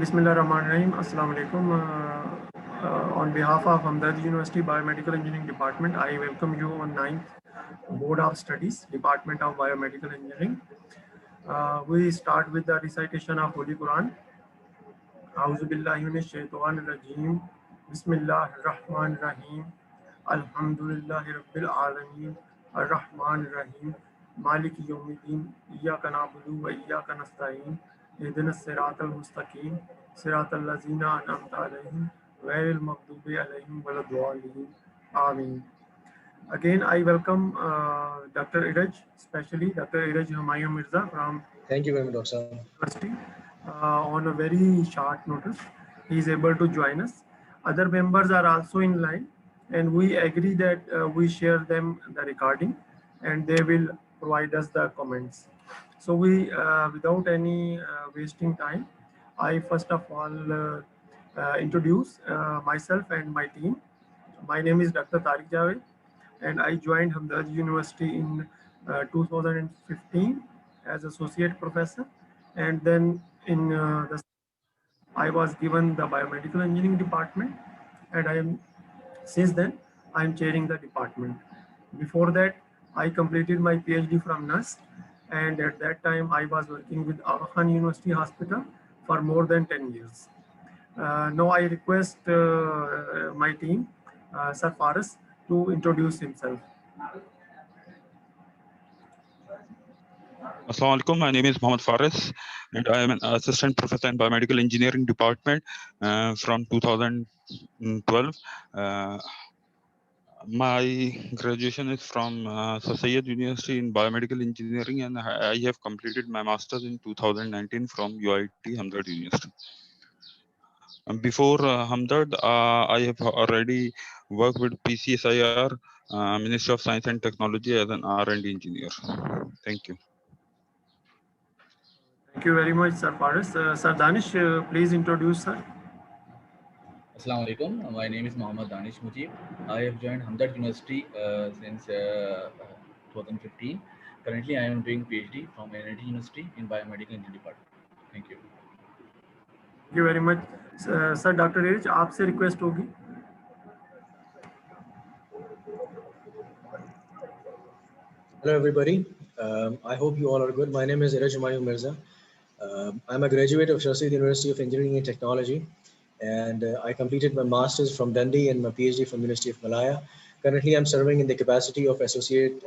Bismillahirrahmanirrahim. Assalamu alaikum. On behalf of Hamdard University Biomedical Engineering Department, I welcome you on 9th Board of Studies, Department of Biomedical Engineering. We start with the recitation of Holy Quran. A'udhu billahi minash shaitanir rajim. Bismillahir Rahmanir Rahim. Alhamdulillahi Rabbil Alameen. Ar-Rahmanir Rahim. Maliki Yawmiddin. Iyyaka na'budu wa iyyaka nasta'in. Ihdinas siratal mustaqim. Siratal ladzina an'amta alayhim. Ghayril maghdubi alayhim waladdallin. Ameen. Again, I welcome Dr. Iraj, especially Dr. Iraj Humayun Mirza from Thank you very much, Dr. University. On a very short notice, he is able to join us. Other members are also in line, and we agree that we share them the recording, and they will provide us the comments. So without any wasting time, I first of all introduce myself and my team. My name is Dr. Tariq Javed, and I joined Hamdard University in 2015 as associate professor, and then in I was given the biomedical engineering department, and since then I am chairing the department. Before that, I completed my PhD from NUST, and at that time I was working with Aga Khan University Hospital for more than 10 years. Now I request my team, Sir Faris, to introduce himself. Assalamu alaikum. My name is Mohammed Faris, and I am an assistant professor in biomedical engineering department from 2012. My graduation is from Sir Syed University in biomedical engineering, and I have completed my master's in 2019 from UIT Hamdard University. Before Hamdard, I have already worked with PCSIR, Ministry of Science and Technology, as an R&D engineer. Thank you. Thank you very much, Sir Faris. Sir Danish, please introduce, sir. Assalamu alaikum. My name is Mohammad Danish Mujib. I have joined Hamdard University since 2015. Currently, I am doing PhD from NIT University in Biomedical Engineering Department. Thank you. Thank you very much. Sir Dr. Iraj, आपसे request होगी. Hello, everybody. I hope you all are good. My name is Iraj Humayun Mirza. I'm a graduate of Sir Syed University of Engineering and Technology, and I completed my master's from Dundee and my PhD from University of Malaya. Currently, I'm serving in the capacity of associate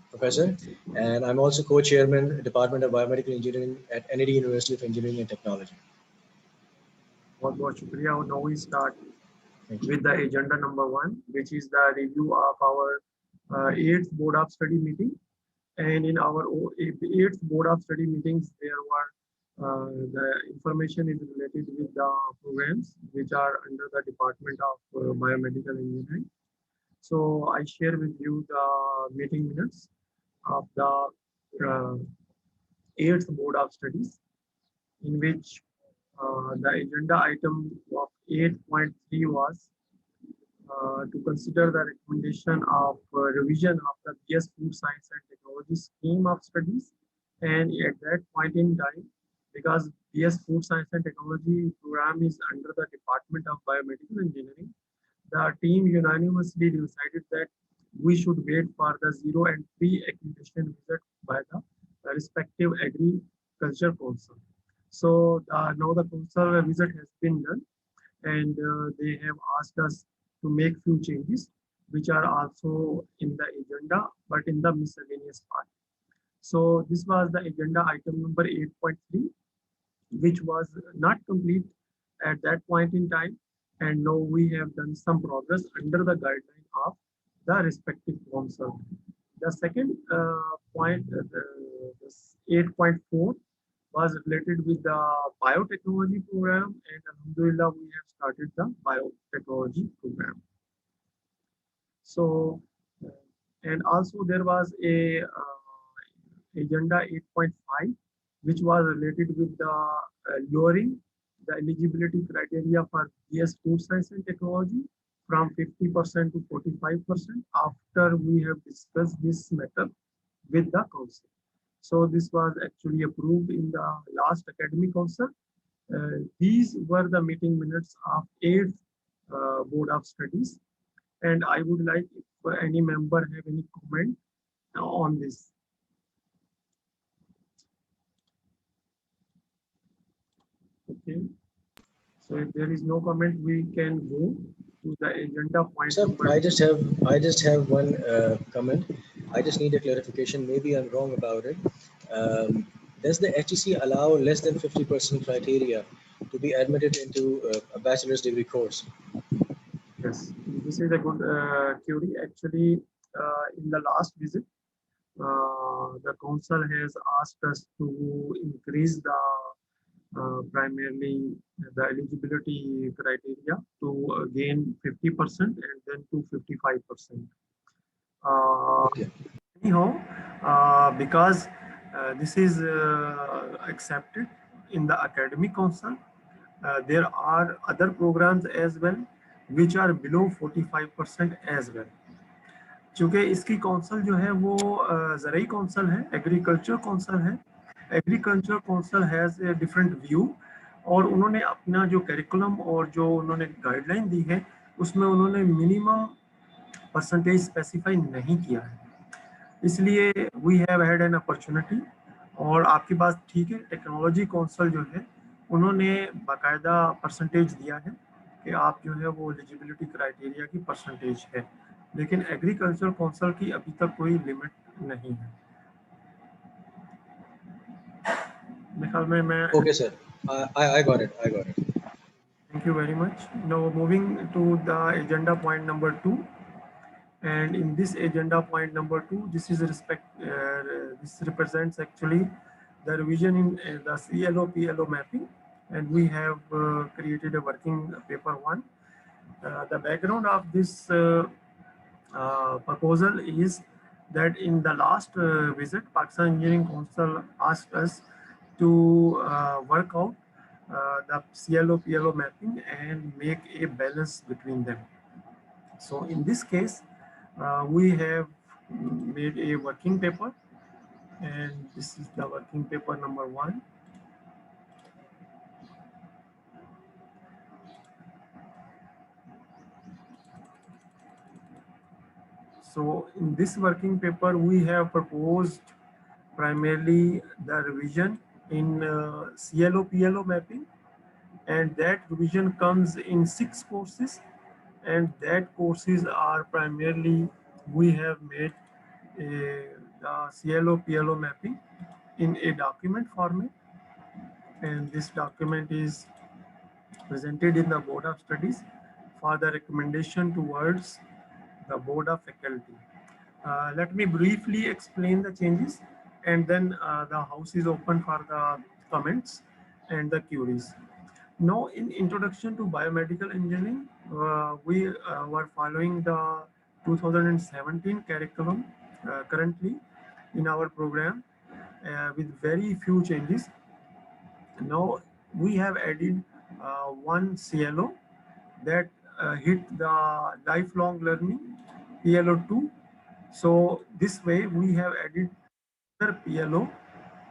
professor, and I'm also co-chairman, Department of Biomedical Engineering at NIT University of Engineering and Technology. बहुत शुक्रिया. Now we start with the agenda number 1, which is the review of our 8th Board of Study meeting. And in our 8th Board of Study meetings, there were the information is related with the programs which are under the Department of Biomedical Engineering. So I share with you the meeting minutes of the 8th Board of Studies, in which the agenda item of 8.3 was to consider the recommendation of revision of the BS Food Science and Technology scheme of studies. And at that point in time, because BS Food Science and Technology program is under the Department of Biomedical Engineering, the team unanimously decided that we should wait for the 0 and pre-accreditation visit by the respective agriculture council. So now the council visit has been done, and they have asked us to make few changes, which are also in the agenda, but in the miscellaneous part. So this was the agenda item number 8.3, which was not complete at that point in time, and now we have done some progress under the guideline of the respective council. The second point, 8.4, was related with the biotechnology program, and alhamdulillah we have started the biotechnology program. So, and also there was a agenda 8.5, which was related with the lowering the eligibility criteria for BS Food Science and Technology from 50% to 45% after we have discussed this matter with the council. So this was actually approved in the last academic council, These were the meeting minutes of 8th Board of Studies, and I would like if any member have any comment on this. Okay, so if there is no comment, we can go to the agenda point Sir, number. I just have one comment. I just need a clarification. Maybe I'm wrong about it. Does the HEC allow less than 50% criteria to be admitted into a bachelor's degree course? Yes, this is a good query. Actually, in the last visit, the council has asked us to increase the primarily the eligibility criteria to gain 50% and then to 55%. Okay. Anyhow, because this is accepted in the academic council, there are other programs as well which are below 45% as well. क्योंकि इसकी council जो है वो ज़राई council है, agriculture council है. Agriculture council has a different view और उन्होंने अपना जो करिकुलम और जो उन्होंने गाइडलाइन दी है उसमें उन्होंने मिनिमम परसेंटेज स्पेसिफाई नहीं किया है. इसलिए we have had an opportunity और आपकी बात ठीक है. टेक्नोलॉजी काउंसिल जो है उन्होंने बाकायदा परसेंटेज दिया है कि आप जो है वो एलिजिबिलिटी क्राइटेरिया की परसेंटेज है, लेकिन एग्रीकल्चर काउंसिल की अभी तक कोई लिमिट नहीं है. मेरे ख्याल में मैं Okay, sir. I got it. I got it. Thank you very much. Now moving to the agenda point number 2, and in this agenda point number 2, this is this represents actually the revision in the CLO PLO mapping, and we have created a working paper 1. The background of this proposal is that in the last visit, Pakistan Engineering Council asked us to work out the CLO PLO mapping and make a balance between them. So in this case, we have made a working paper, and this is the working paper number 1. So in this working paper, we have proposed primarily the revision in CLO PLO mapping, and that revision comes in 6 courses, and that courses are primarily we have made the CLO PLO mapping in a document format, and this document is presented in the Board of Studies for the recommendation towards the Board of Faculty. Let me briefly explain the changes, and then the house is open for the comments and the queries. Now, in introduction to biomedical engineering, we were following the 2017 curriculum currently in our program with very few changes. Now, we have added one CLO that hit the lifelong learning, PLO2. So this way we have added another PLO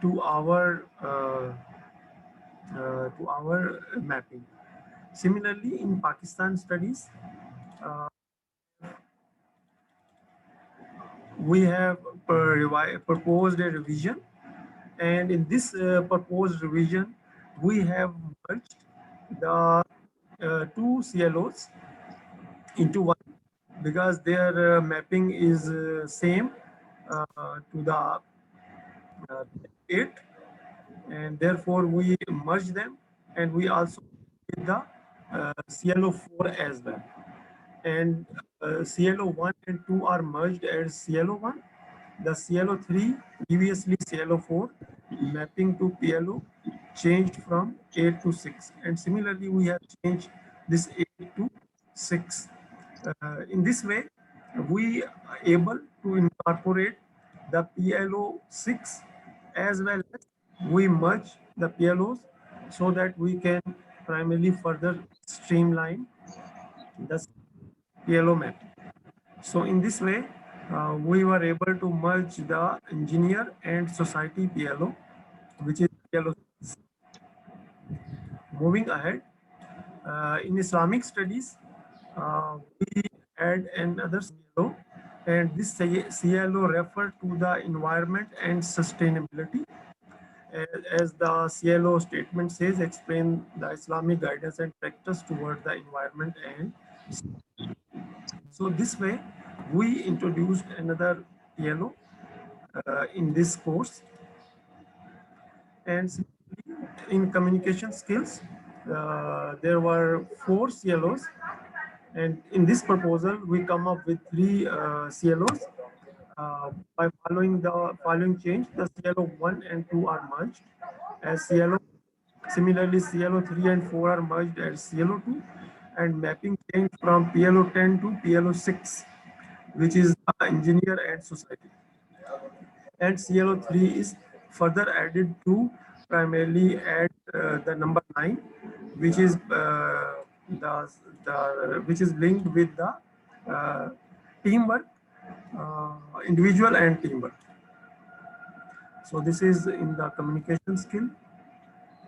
to our mapping. Similarly, in Pakistan studies, we have proposed a revision, and in this proposed revision, we have merged the 2 CLOs into one because their mapping is same to the 8, and therefore we merge them, and we also did the CLO4 as well, and CLO1 and 2 are merged as CLO1. The CLO3, previously CLO4, mapping to PLO changed from 8 to 6, and similarly we have changed this 8 to 6. In this way, we are able to incorporate the PLO6 as well as we merge the PLOs so that we can primarily further streamline the PLO mapping. So in this way, we were able to merge the engineer and society PLO, which is PLO. moving ahead, in Islamic studies, we add another CLO, and this CLO refer to the environment and sustainability. As the CLO statement says, explain the Islamic guidance and practice toward the environment. And so this way, we introduced another CLO in this course. And in communication skills, there were 4 CLOs. And in this proposal, we come up with 3 CLOs. By following the following change, the CLO 1 and 2 are merged as CLO. Similarly, CLO 3 and 4 are merged as CLO 2, and mapping changed from PLO 10 to PLO 6, which is engineer and society. And CLO 3 is further added to primarily add the number 9, which is which is linked with the teamwork, individual and teamwork. So this is in the communication skill.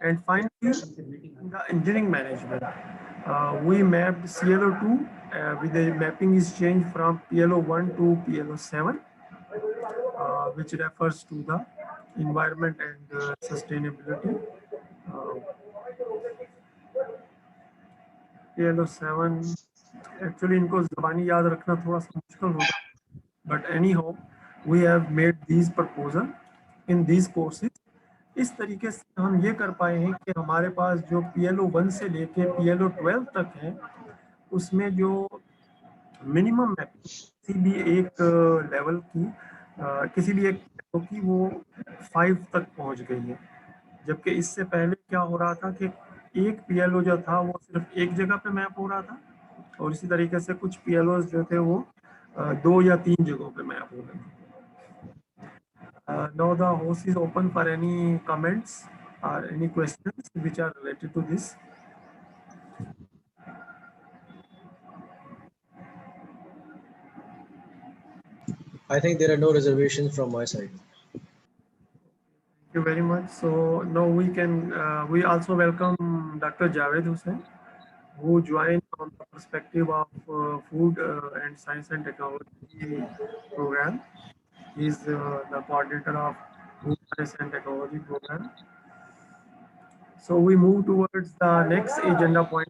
And finally, in the engineering management, we mapped CLO2 with the mapping is changed from PLO1 to PLO7, which refers to the environment and sustainability. PLO7, actually इनको ज़बानी याद रखना थोड़ा सा मुश्किल होगा, but anyhow, we have made these proposal in these courses. इस तरीके से हम ये कर पाए हैं कि हमारे पास जो PLO1 से लेके PLO12 तक है, उसमें जो मिनिमम मैपिंग किसी भी एक लेवल की किसी भी एक level की वो 5 तक पहुंच गई है, जबकि इससे पहले क्या हो रहा था कि एक PLO जो था वो सिर्फ एक जगह पे मैप हो रहा था, और इसी तरीके से कुछ PLOs जो थे वो 2 या 3 जगहों पे मैप हो रहे थे. Now the host is open for any comments or any questions which are related to this. I think there are no reservations from my side. Thank you very much. So now we can, we also welcome Dr. Javed Hussain, who joined from the perspective of food and science and technology program. He is the coordinator of food science and technology program. So we move towards the next agenda point.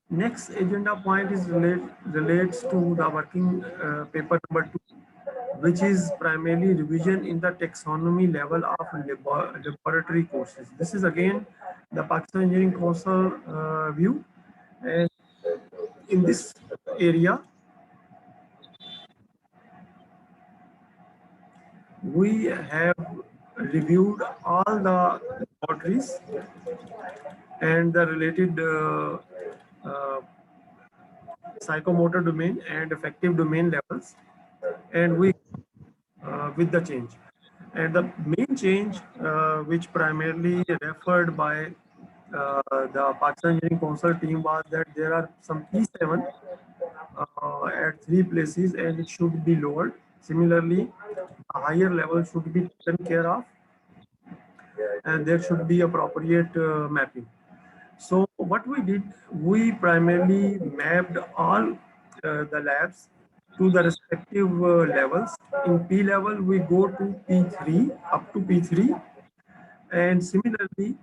Next agenda point is relates to the working paper number 2, which is primarily revision in the taxonomy level of laboratory courses. This is again the Pakistan Engineering Council view, and in this area we have reviewed all the laboratories and the related psychomotor domain and affective domain levels, and we with the change. And the main change, which primarily referred by the Pakistan Engineering Council team, was that there are some P7 at 3 places and it should be lowered. Similarly, a higher level should be taken care of, and there should be appropriate mapping. So what we did, we primarily mapped all the labs to the respective levels. In P level, we go to P3, up to P3. And similarly,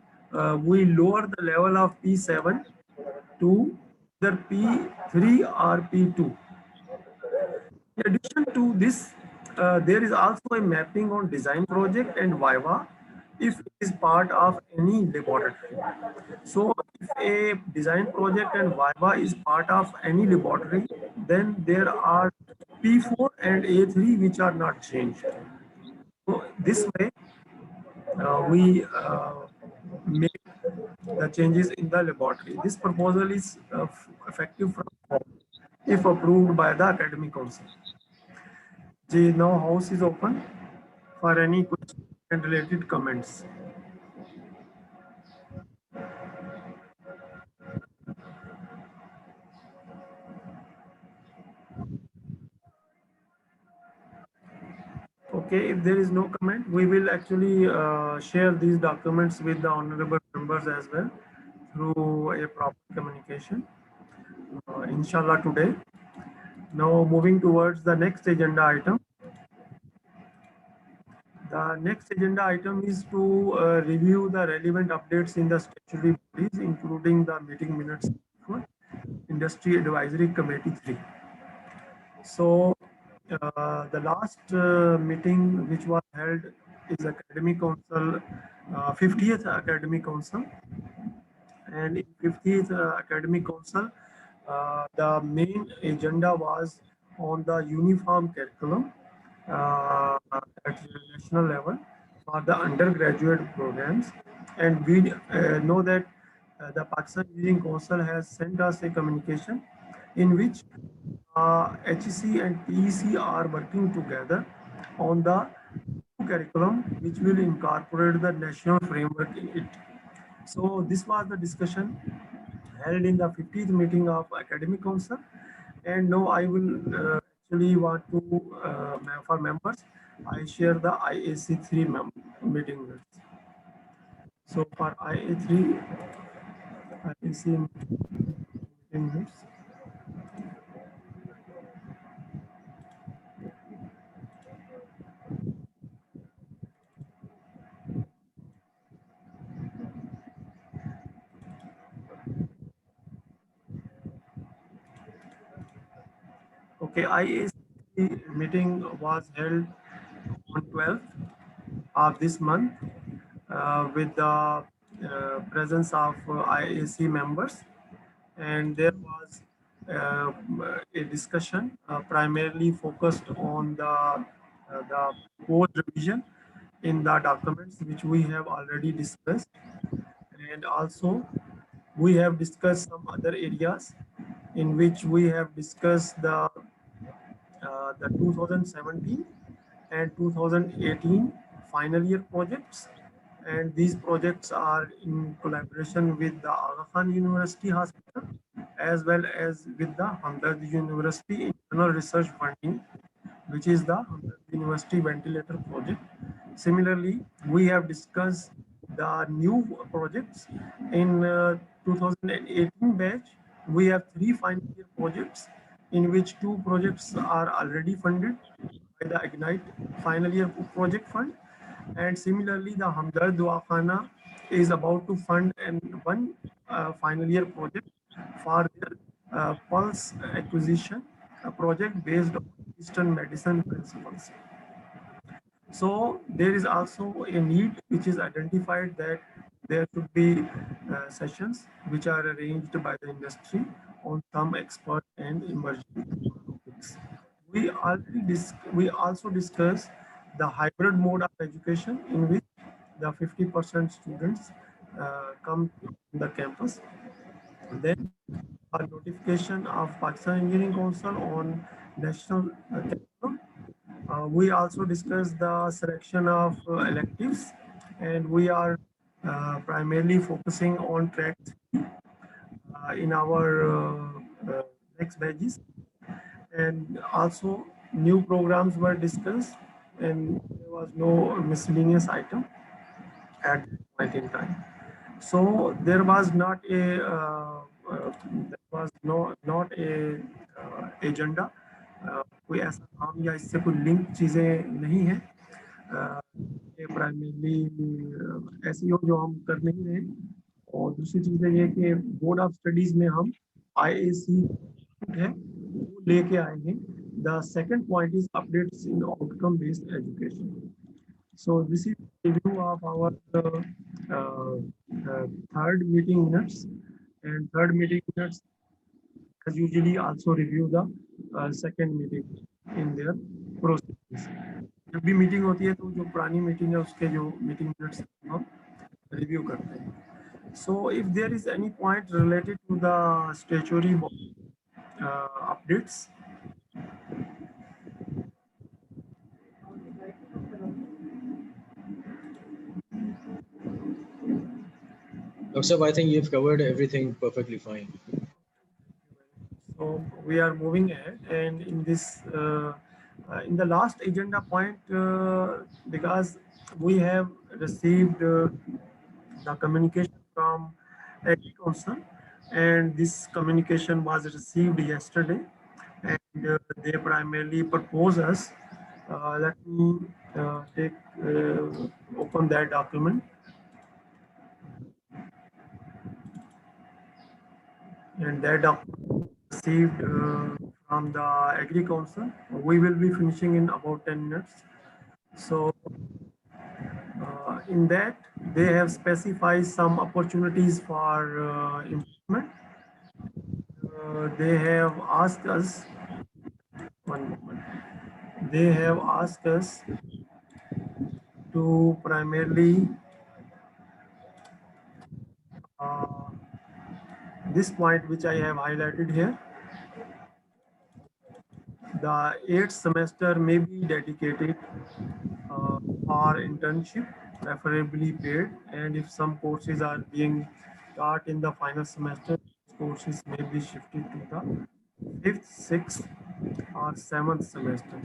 we lower the level of P7 to either P3 or P2. In addition to this, there is also a mapping on design project and Viva if it is part of any laboratory. So if a design project and Viva is part of any laboratory, then there are P4 and A3 which are not changed. So this way, we make the changes in the laboratory. This proposal is effective from if approved by the academic council. Now house is open for any questions and related comments. Okay, Okay, if there is no comment, we will actually share these documents with the honorable members as well through a proper communication, inshallah today. Now moving towards the next agenda item. The next agenda item is to review the relevant updates in the statutory bodies, including the meeting minutes for Industry Advisory Committee 3. So the last meeting which was held is Academic Council, 50th Academic Council. And in 50th Academic Council, the main agenda was on the uniform curriculum at the national level for the undergraduate programs. And we know that the Pakistan Engineering Council has sent us a communication in which HEC and TEC are working together on the curriculum which will incorporate the national framework in it. So this was the discussion held in the 50th meeting of Academic Council. And now I will actually want to, for members, I share the IAC3 meeting minutes. So for IA3, IAC meeting minutes. Okay, IAC meeting was held on 12th of this month with the presence of IAC members, and there was a discussion primarily focused on the code revision in the documents which we have already discussed, and also we have discussed some other areas in which we have discussed the 2017 and 2018 final year projects, and these projects are in collaboration with the Aga Khan University Hospital as well as with the Hamdard University Internal Research Funding, which is the Hamdard University Ventilator Project. Similarly, we have discussed the new projects in 2018 batch. We have 3 final year projects in which 2 projects are already funded by the Ignite final year project fund. And similarly, the Hamdard Duakhana is about to fund one final year project for their pulse acquisition, a project based on Eastern medicine principles. So there is also a need which is identified that there should be sessions which are arranged by the industry on some expert and emerging topics. We also discussed the hybrid mode of education in which the 50% students come to the campus. Then a notification of Pakistan Engineering Council on national curriculum. We also discussed the selection of electives, and we are primarily focusing on track 3 in our next batches. And also new programs were discussed, and there was no miscellaneous item at that point in time. So there was not a not a agenda. कोई ऐसा काम या इससे कोई link चीजें नहीं है, primarily ऐसी हो जो हम कर नहीं रहे। और दूसरी चीज ये कि बोर्ड ऑफ स्टडीज में हम IAC है वो लेके आएंगे। The second point is updates in outcome based education. So this is a review of our third meeting minutes, and third meeting minutes as usually also review the second meeting in their processes. जब भी meeting होती है तो जो पुरानी meeting है उसके जो मीटिंग मिनट्स हम रिव्यू करते हैं. So if there is any point related to the statutory updates. Dr. I think you've covered everything perfectly fine. So we are moving ahead, and in this In the last agenda point, because we have received the communication from Agri Council, and this communication was received yesterday, and they primarily propose us. Let me take open that document, and that document received from the Agri Council. We will be finishing in about 10 minutes. So in that, they have specified some opportunities for improvement. They have asked us, one moment, they have asked us to primarily this point which I have highlighted here. The 8th semester may be dedicated for internship, preferably paid, and if some courses are being taught in the final semester, courses may be shifted to the 5th, 6th, or 7th semester.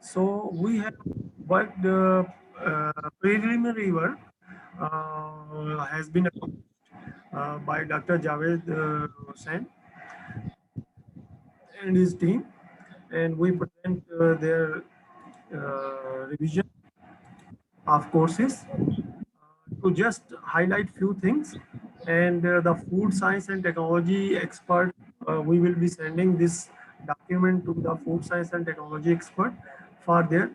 So we have worked preliminary work has been accomplished by Dr. Javed Hussain and his team, and we present their revision of courses to just highlight few things. And the food science and technology expert, we will be sending this document to the food science and technology expert for their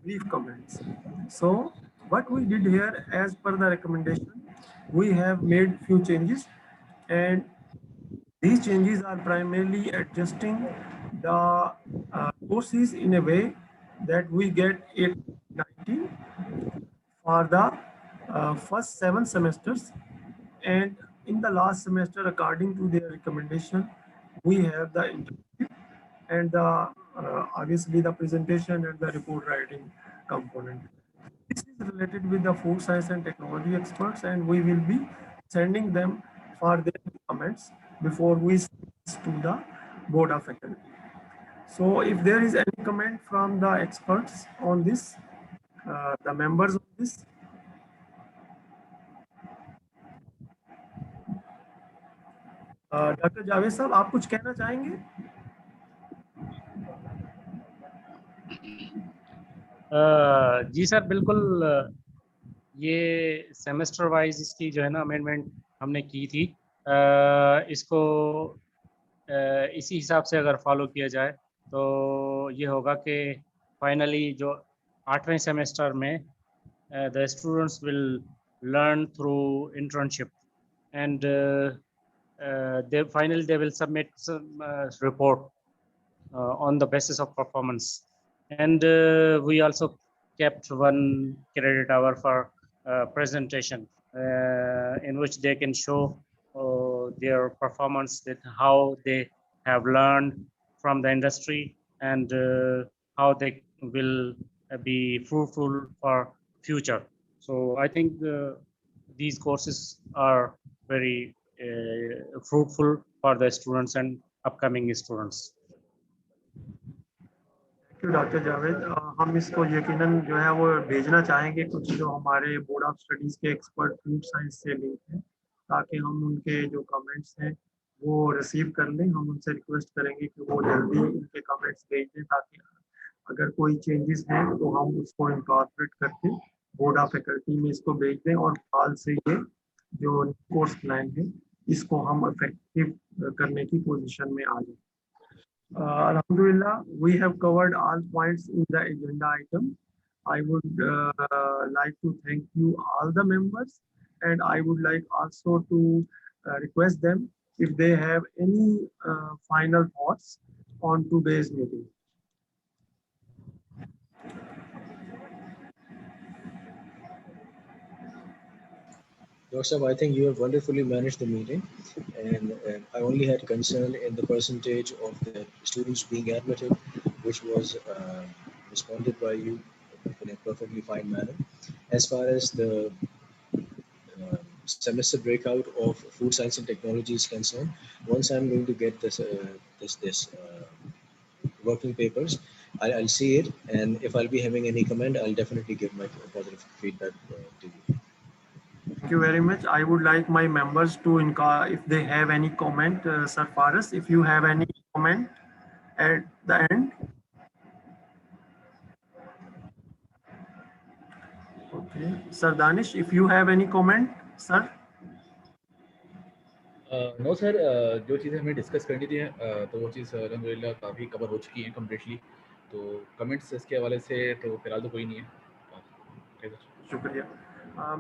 brief comments. So what we did here, as per the recommendation, we have made few changes, and these changes are primarily adjusting the courses in a way that we get 890 for the first 7 semesters, and in the last semester, according to their recommendation, we have the internship and the obviously the presentation and the report writing component. This is related with the food science and technology experts, and we will be sending them for their comments before we send to the board of faculty. So if there is any comment from the experts on this, the members of this, doctor Javed साहब, आप कुछ कहना चाहेंगे? जी sir, बिल्कुल। ये semester wise इसकी जो है ना अमेंडमेंट हमने की थी। इसको इसी हिसाब से अगर फॉलो किया जाए तो ये होगा कि फाइनली जो 8वें सेमेस्टर में the students will learn through internship, and they will submit some report on the basis of performance. And we also kept 1 credit hour for presentation in which they can show their performance, with how they have learned from the industry, and how they will be fruitful for future. So I think these courses are very fruitful for the students and upcoming students. Doctor Javed, हम इसको यकीनन जो है वो भेजना चाहेंगे कुछ जो हमारे बोर्ड ऑफ स्टडीज के एक्सपर्ट फूड साइंस से लिंक हैं, ताकि हम उनके जो कमेंट्स हैं वो रिसीव कर लें। हम उनसे रिक्वेस्ट करेंगे कि वो जल्दी उनके कमेंट्स भेज दें, ताकि अगर कोई चेंजेस हैं तो हम उसको इंकॉर्पोरेट करके बोर्ड ऑफ फैकल्टी में इसको भेज दें, और हाल से ये जो कोर्स प्लान है इसको हम इफेक्टिव करने की पोजीशन में आ जाए। Alhamdulillah, we have covered all points in the agenda item. I would like to thank you all the members, and I would like also to request them if they have any final thoughts on today's meeting. Joseph, I think you have wonderfully managed the meeting, and I only had concern in the percentage of the students being admitted, which was responded by you in a perfectly fine manner. As far as the semester breakout of food science and technology is concerned, once I'm going to get this working papers, I'll see it, and if I'll be having any comment, I'll definitely give my positive feedback to you. Thank you very much. I would like my members to if they have any comment, Sir Faris, if you have any comment at the end. Okay, Sir Danish, if you have any comment, sir. No sir, जो चीज़ें हमें discuss करनी थी तो वो चीज़ अलहमदिल्ला काफ़ी cover हो चुकी हैं कम्प्लीटली। तो कमेंट्स इसके हवाले से तो फिलहाल तो कोई नहीं है। शुक्रिया।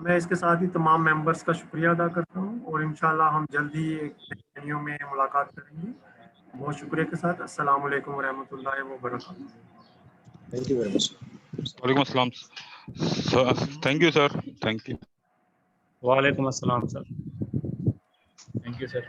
मैं इसके साथ ही तमाम मेंबर्स का शुक्रिया अदा करता हूँ और इंशाल्लाह हम जल्दी ही एक वीडियो में मुलाकात करेंगे। बहुत शुक्रिया के साथ अस्सलाम वालेकुम व रहमतुल्लाहि व बरकातहू। Thank you very much. Walaikum assalam. Thank you, sir. Thank you. Walaikum assalam, sir. Thank you sir.